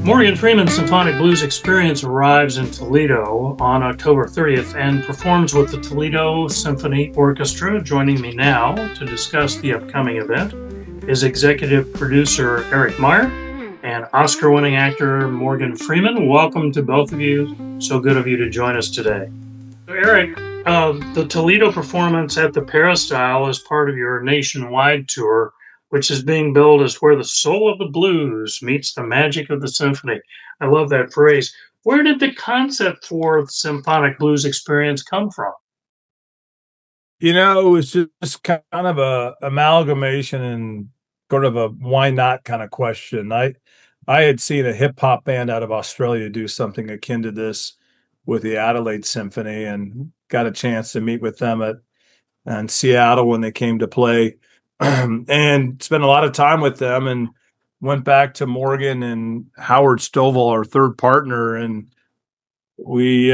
Morgan Freeman's Symphonic Blues Experience arrives in Toledo on October 30th and performs with the Toledo Symphony Orchestra. Joining me now to discuss the upcoming event is executive producer Eric Meier and Oscar-winning actor Morgan Freeman. Welcome to both of you. So good of you to join us today. So Eric, the Toledo performance at the Peristyle is part of your nationwide tour, which is being billed as where the soul of the blues meets the magic of the symphony. I love that phrase. Where did the concept for the Symphonic Blues Experience come from? You know, it was just kind of a amalgamation and sort of a why not kind of question. I had seen a hip hop band out of Australia do something akin to this with the Adelaide Symphony and got a chance to meet with them in Seattle when they came to play. And spent a lot of time with them and went back to Morgan and Howard Stovall, our third partner, and we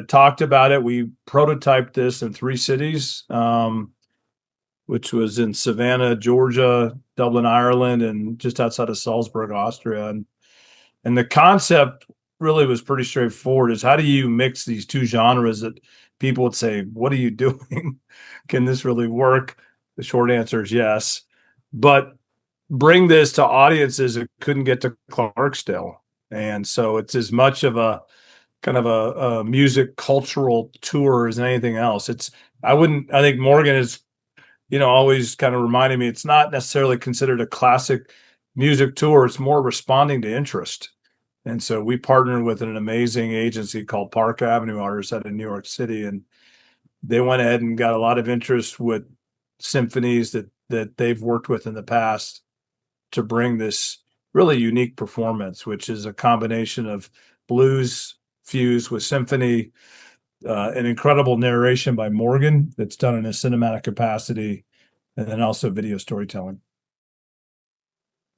talked about it. We prototyped this in 3 cities, which was in Savannah, Georgia, Dublin, Ireland, and just outside of Salzburg, Austria. And the concept really was pretty straightforward, is how do you mix these two genres that people would say, what are you doing? Can this really work? The short answer is yes, but bring this to audiences that couldn't get to Clarksdale. And so it's as much of a kind of a music cultural tour as anything else. I think Morgan is, always kind of reminding me, it's not necessarily considered a classic music tour. It's more responding to interest. And so we partnered with an amazing agency called Park Avenue Artists out of New York City. And they went ahead and got a lot of interest with symphonies that they've worked with in the past to bring this really unique performance, which is a combination of blues fused with symphony, an incredible narration by Morgan that's done in a cinematic capacity, and then also video storytelling.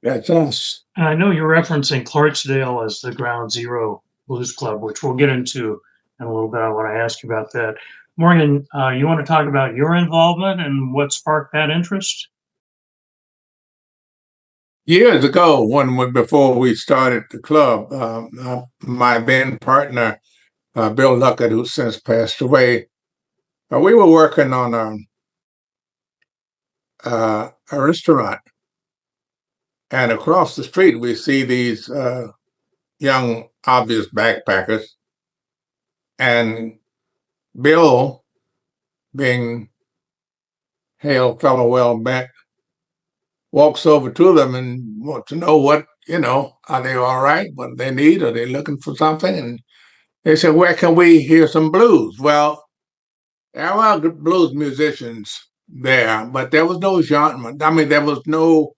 That's us. I know you're referencing Clarksdale as the Ground Zero Blues Club, which we'll get into in a little bit. I want to ask you about that. Morgan, you want to talk about your involvement and what sparked that interest? Years ago, before we started the club, my then partner, Bill Luckett, who's since passed away, we were working on a restaurant. And across the street, we see these young, obvious backpackers. And Bill, being hail fellow well met, walks over to them and wants to know what, are they all right? What do they need? Are they looking for something? And they said, where can we hear some blues? Well, there were blues musicians there, but there was no genre. I mean, there was no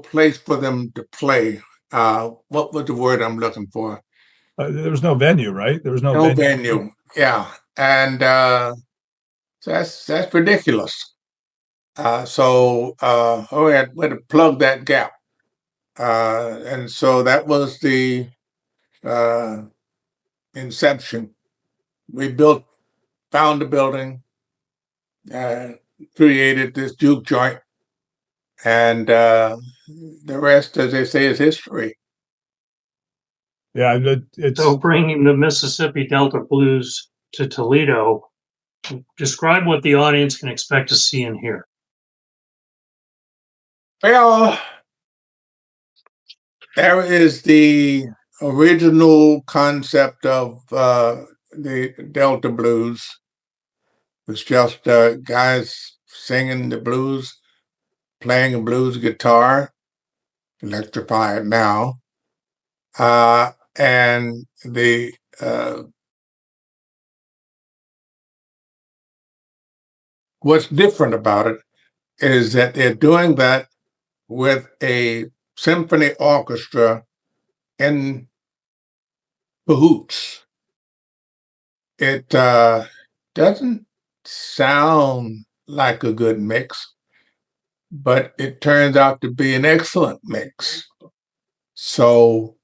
place for them to play. What was the word I'm looking for? There was no venue, right? There was no venue. Yeah, and that's ridiculous. So we had to plug that gap, and so that was the inception. We found the building, created this juke joint, and the rest, as they say, is history. Yeah, so bringing the Mississippi Delta blues to Toledo, describe what the audience can expect to see and hear. Well, there is the original concept of the Delta blues. It's just guys singing the blues, playing a blues guitar, electrified now. And the what's different about it is that they're doing that with a symphony orchestra in cahoots. It doesn't sound like a good mix, but it turns out to be an excellent mix. So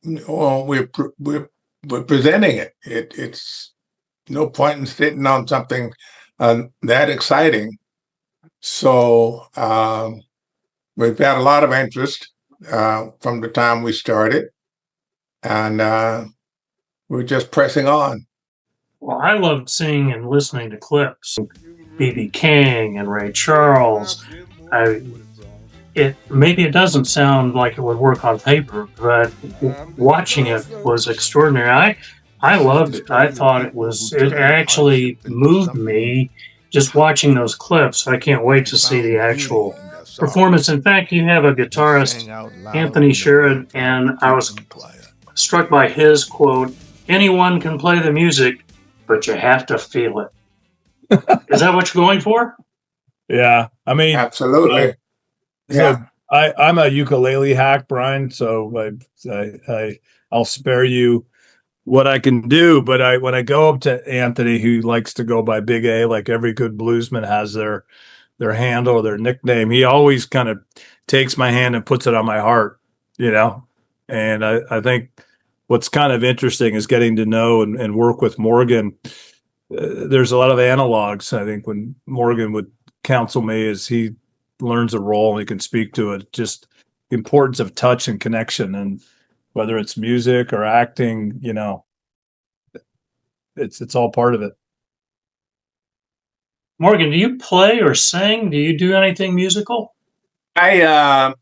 we're presenting it. It's no point in sitting on something that exciting. So we've had a lot of interest from the time we started. and we're just pressing on. Well, I loved seeing and listening to clips. B.B. King and Ray Charles. Maybe it doesn't sound like it would work on paper, but watching it was extraordinary. I loved it. I thought it actually moved me just watching those clips. I can't wait to see the actual performance. In fact, you have a guitarist, Anthony Sherrod, and I was struck by his quote, "Anyone can play the music, but you have to feel it." Is that what you're going for? Yeah. I mean, absolutely. So I'm a ukulele hack, Brian. So I'll spare you what I can do. But when I go up to Anthony, who likes to go by Big A, like every good bluesman has their handle or their nickname, he always kind of takes my hand and puts it on my heart, you know. And I think what's kind of interesting is getting to know and work with Morgan. There's a lot of analogs. I think when Morgan would counsel me as he learns a role and he can speak to it, just the importance of touch and connection, and whether it's music or acting, you know, it's all part of it. Morgan, do you play or sing? Do you do anything musical? I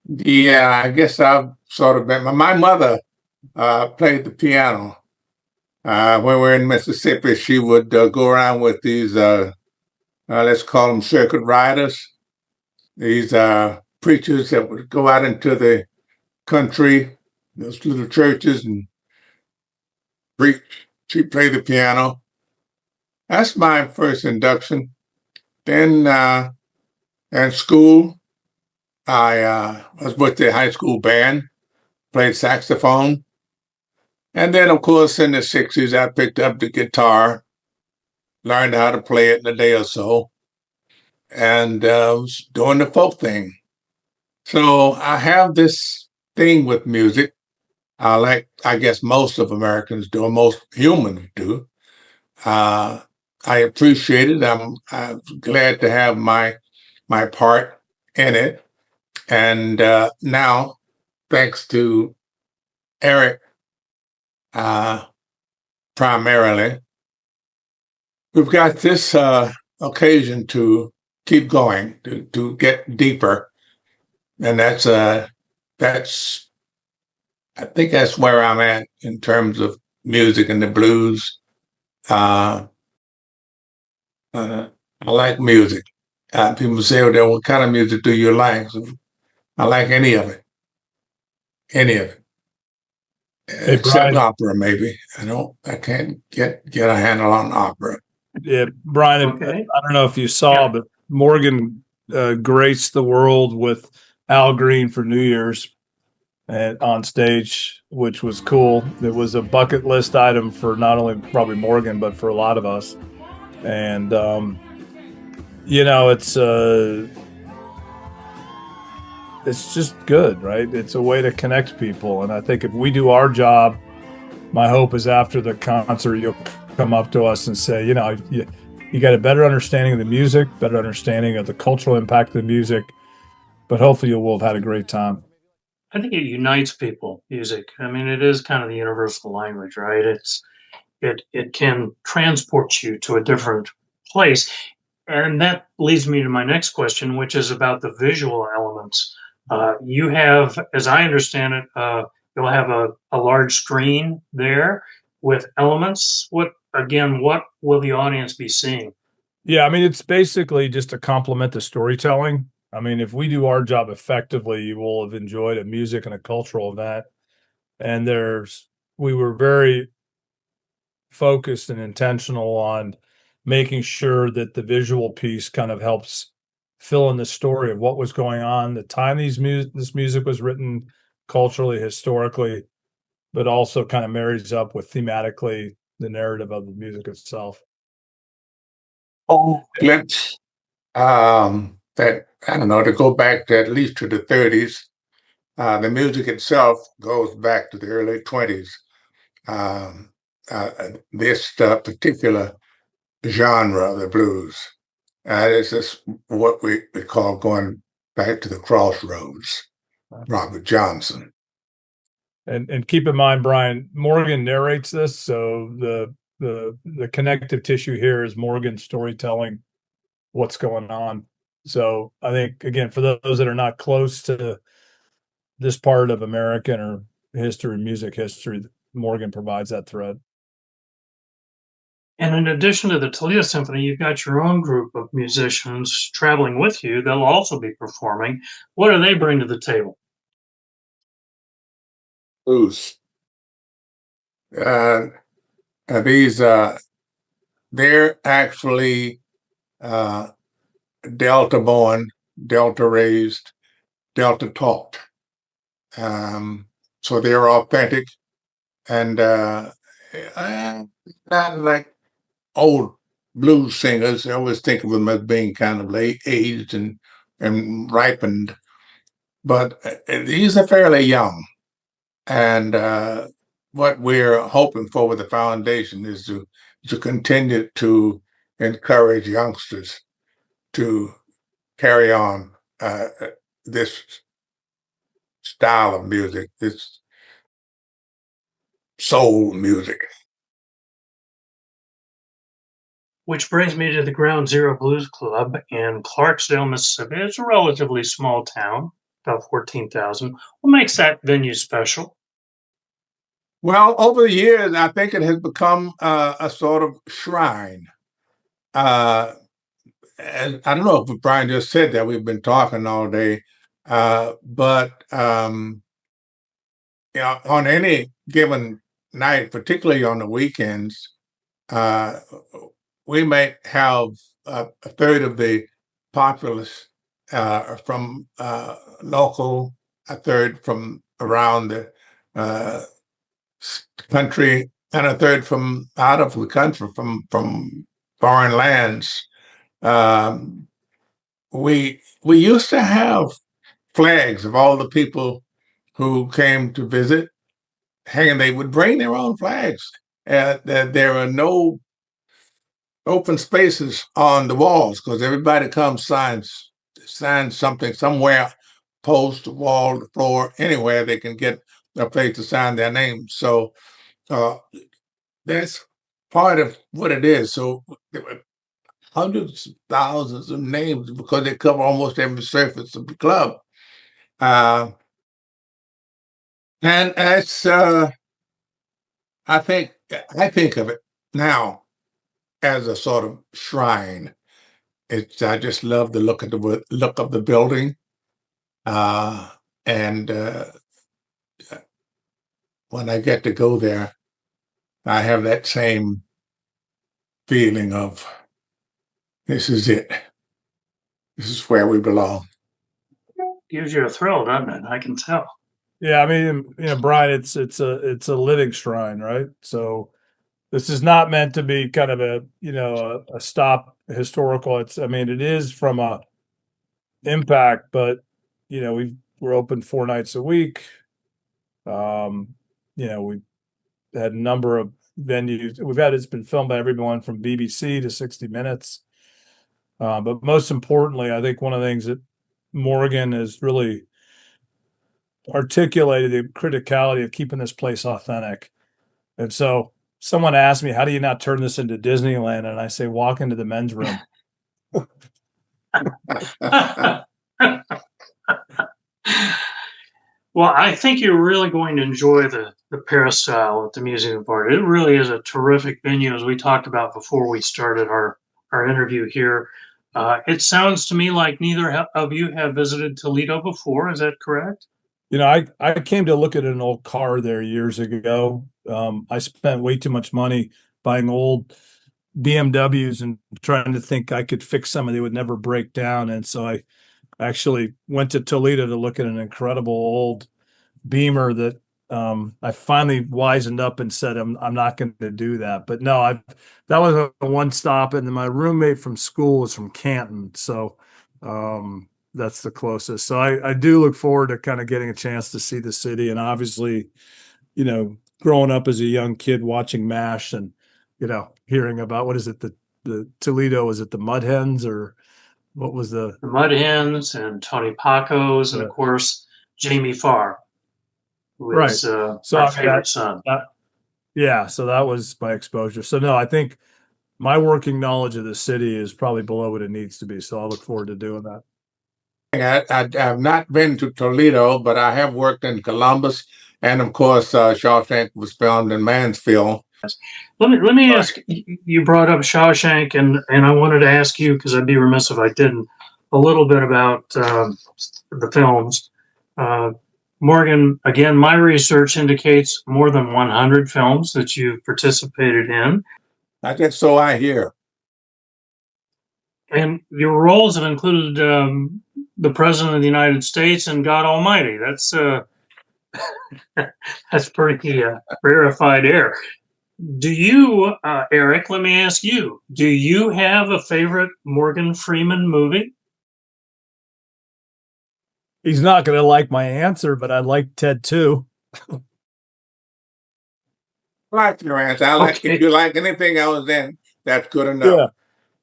yeah, I guess I've sort of been. My mother played the piano. When we were in Mississippi, she would go around with these let's call them circuit riders. These preachers that would go out into the country, those little churches, and preach. She played the piano. That's my first induction. Then in school, I was with the high school band, played saxophone. And then, of course, in the 60s, I picked up the guitar, learned how to play it in a day or so, and was doing the folk thing. So I have this thing with music, like I guess most of Americans do, or most humans do. I appreciate it. I'm glad to have my part in it. And now, thanks to Eric, primarily, we've got this occasion to keep going, to get deeper, and that's I think that's where I'm at in terms of music and the blues. I like music. People say, "Well, what kind of music do you like?" So I like any of it, any of it, except opera. Maybe I can't get a handle on opera. Yeah, Brian. Okay. I don't know if you saw, but Morgan graced the world with Al Green for New Year's on stage, which was cool. It was a bucket list item for not only probably Morgan, but for a lot of us. And you know, it's just good, right? It's a way to connect people, and I think if we do our job, my hope is after the concert, you'll come up to us and say, you know, you got a better understanding of the music, better understanding of the cultural impact of the music, but hopefully you will have had a great time. I think it unites people, music. I mean, it is kind of the universal language, right? It can transport you to a different place. And that leads me to my next question, which is about the visual elements. You have, as I understand it, you'll have a large screen there with elements. What will the audience be seeing? Yeah, I mean, it's basically just to complement the storytelling. I mean, if we do our job effectively, you will have enjoyed a music and a cultural event. And we were very focused and intentional on making sure that the visual piece kind of helps fill in the story of what was going on, the time this music was written, culturally, historically, but also kind of marries up with thematically the narrative of the music itself. Oh, let's that I don't know, to go back to at least to the 30s. The music itself goes back to the early 20s. This particular genre of the blues, this is what we call going back to the crossroads, Robert Johnson. and keep in mind, Brian, Morgan narrates this, so the connective tissue here is Morgan storytelling what's going on. So I think, again, for those that are not close to this part of American or history, music history, Morgan provides that thread. And in addition to the Toledo Symphony, you've got your own group of musicians traveling with you. They'll also be performing. What do they bring to the table? Blues. These they're actually Delta born, Delta raised, Delta taught. So they're authentic and not like old blues singers. I always think of them as being kind of late aged and ripened, but these are fairly young. And what we're hoping for with the foundation is to continue to encourage youngsters to carry on this style of music, this soul music. Which brings me to the Ground Zero Blues Club in Clarksdale, Mississippi. It's a relatively small town, about 14,000. What makes that venue special? Well, over the years, I think it has become a sort of shrine. And I don't know if Brian just said that. We've been talking all day, but on any given night, particularly on the weekends, we might have a third of the populace from local, a third from around the country, and a third from out of the country, from foreign lands. We used to have flags of all the people who came to visit, and they would bring their own flags. There are no open spaces on the walls because everybody comes signs something somewhere, post, wall, floor, anywhere they can get a place to sign their name. So that's part of what it is. So there were hundreds of thousands of names because they cover almost every surface of the club. And it's I think of it now as a sort of shrine. I just love the look of the building, and when I get to go there, I have that same feeling of this is it. This is where we belong. Gives you a thrill, doesn't it? I can tell. Yeah, I mean, Brian, it's a living shrine, right? So this is not meant to be kind of a stop historical. It is from a impact, but we're open 4 nights a week. We've had a number of venues. It's been filmed by everyone from BBC to 60 Minutes. But most importantly, I think one of the things that Morgan has really articulated the criticality of keeping this place authentic. And so someone asked me, how do you not turn this into Disneyland? And I say, walk into the men's room. Well, I think you're really going to enjoy the Peristyle at the Museum of Art. It really is a terrific venue, as we talked about before we started our interview here. It sounds to me like neither of you have visited Toledo before. Is that correct? I came to look at an old car there years ago. I spent way too much money buying old BMWs and trying to think I could fix some and they would never break down. And so I actually went to Toledo to look at an incredible old Beamer that I finally wisened up and said, I'm not going to do that. But no, that was a one stop. And then my roommate from school was from Canton. So that's the closest. So I do look forward to kind of getting a chance to see the city. And obviously, growing up as a young kid watching MASH and, hearing about, what is it, the Toledo, was it the Mud Hens or what was the Mud Hens and Tony Pacos and, of course, Jamie Farr. who is So our favorite son. Yeah, so that was my exposure. So no, I think my working knowledge of the city is probably below what it needs to be. So I look forward to doing that. I have not been to Toledo, but I have worked in Columbus, and of course, Shawshank was filmed in Mansfield. Let me ask. You brought up Shawshank, and I wanted to ask you, because I'd be remiss if I didn't, a little bit about the films. Morgan, again, my research indicates more than 100 films that you've participated in. I guess so. I hear. And your roles have included the President of the United States and God Almighty. That's that's pretty rarefied air. Do you, Eric, let me ask you, do you have a favorite Morgan Freeman movie? He's not going to like my answer, but I like Ted too. I like your answer. If you like anything else, then that's good enough.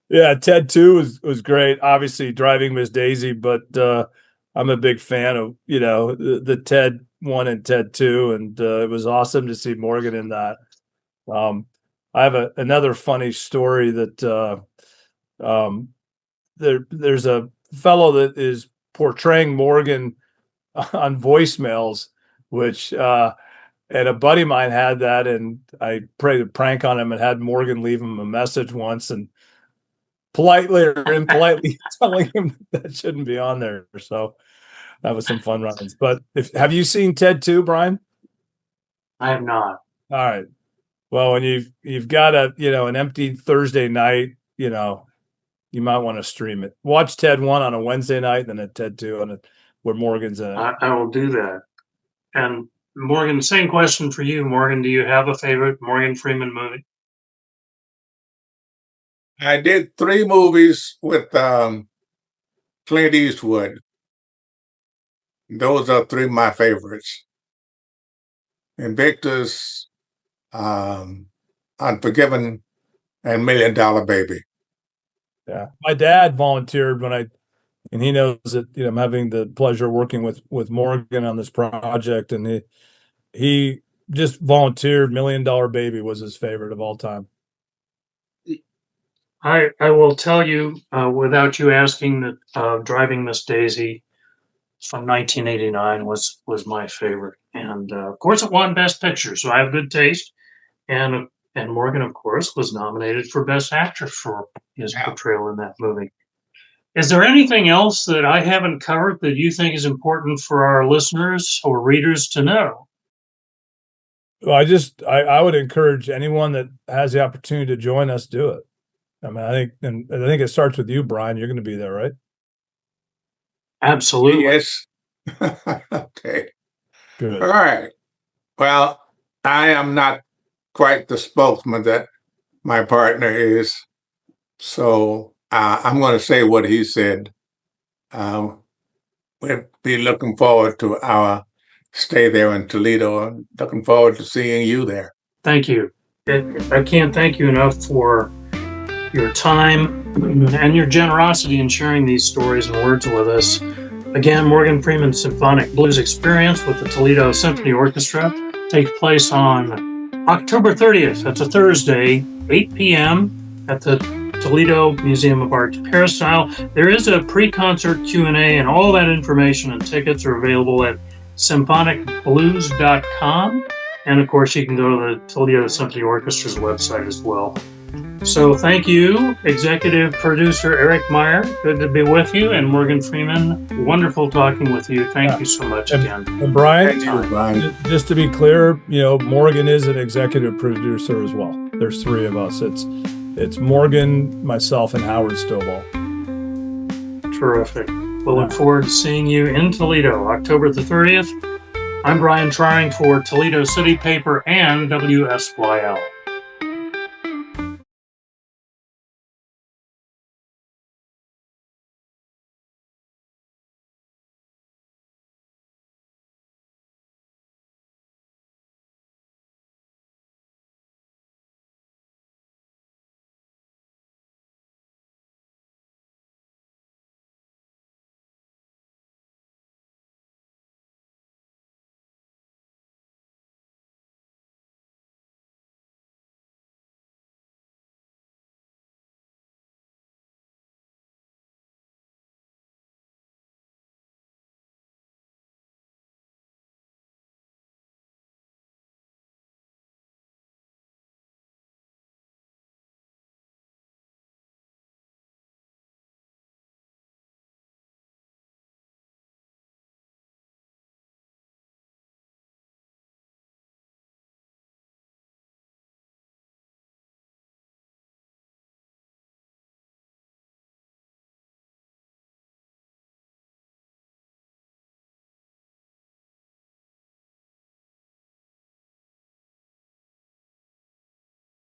Yeah, Ted 2 was great. Obviously, Driving Miss Daisy, but I'm a big fan of the Ted 1 and Ted 2, and it was awesome to see Morgan in that. I have another funny story that there's a fellow that is portraying Morgan on voicemails, which and a buddy of mine had that, and I played a prank on him and had Morgan leave him a message once, and politely or impolitely telling him that shouldn't be on there. So that was some fun runs. But have you seen Ted 2, Brian? I have not. All right. Well, when you've got an empty Thursday night, you might want to stream it. Watch Ted 1 on a Wednesday night, then a Ted 2 where Morgan's in it. I will do that. And Morgan, same question for you. Morgan, do you have a favorite Morgan Freeman movie? I did 3 movies with Clint Eastwood. Those are 3 of my favorites. Invictus, Unforgiven, and $1 Million Baby. Yeah, my dad volunteered and he knows that I'm having the pleasure of working with Morgan on this project, and he just volunteered. $1 Million Baby was his favorite of all time. I will tell you, without you asking, that Driving Miss Daisy from 1989 was my favorite, and of course it won Best Picture, so I have good taste. And Morgan, of course, was nominated for Best Actress for his portrayal in that movie. Is there anything else that I haven't covered that you think is important for our listeners or readers to know? Well, I would encourage anyone that has the opportunity to join us, do it. I mean, I think it starts with you, Brian. You're going to be there, right? Absolutely. Yes. Okay. Good. All right. Well, I am not quite the spokesman that my partner is, so I'm going to say what he said. We'll be looking forward to our stay there in Toledo, and looking forward to seeing you there. Thank you. I can't thank you enough for your time and your generosity in sharing these stories and words with us. Again, Morgan Freeman's Symphonic Blues Experience with the Toledo Symphony Orchestra takes place on October 30th. That's a Thursday, 8 p.m. at the Toledo Museum of Art Peristyle. There is a pre-concert Q&A, and all that information and tickets are available at symphonicblues.com. And of course, you can go to the Toledo Symphony Orchestra's website as well. So thank you, executive producer Eric Meier. Good to be with you. And Morgan Freeman, wonderful talking with you. Thank you so much again. And Brian, Thank you, Brian. Just to be clear, Morgan is an executive producer as well. There's 3 of us. It's Morgan, myself, and Howard Stovall. Terrific. We'll look forward to seeing you in Toledo, October the 30th. I'm Brian Trauring for Toledo City Paper and WSYL.